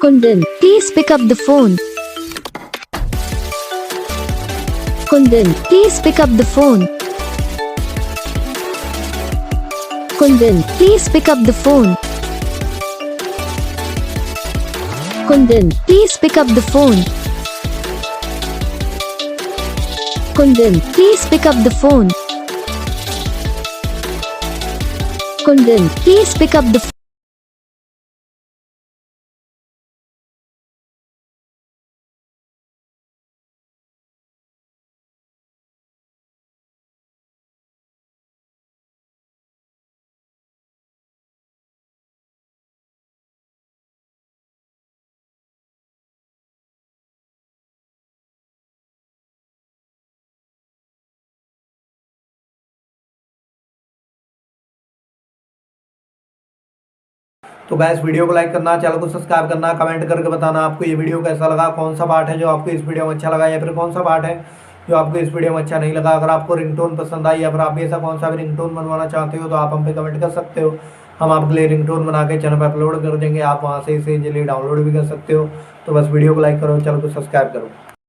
Kundan, please pick up the phone. Kundan, please pick up the phone. Kundan, please pick up the phone. Kundan, please pick up the phone. Kundan, please pick up the phone. Kundan, please pick up the phone. तो gas video को like करना, channel को subscribe करना, comment करके बताना आपको ये video कैसा लगा, कौन सा पार्ट है जो आपको इस वीडियो में अच्छा लगा या फिर कौन सा पार्ट है जो आपको इस वीडियो में अच्छा नहीं लगा। अगर आपको रिंगटोन पसंद आई या फिर आप ऐसा कौन सा भी रिंगटोन बनवाना चाहते हो तो आप हम पे कमेंट कर सकते हो। हम आपके लिए रिंगटोन बना के चैनल पर अपलोड कर देंगे, आप वहाँ से इसे इजीली डाउनलोड भी कर सकते हो। तो बस वीडियो को लाइक करो, चैनल को सब्सक्राइब करो।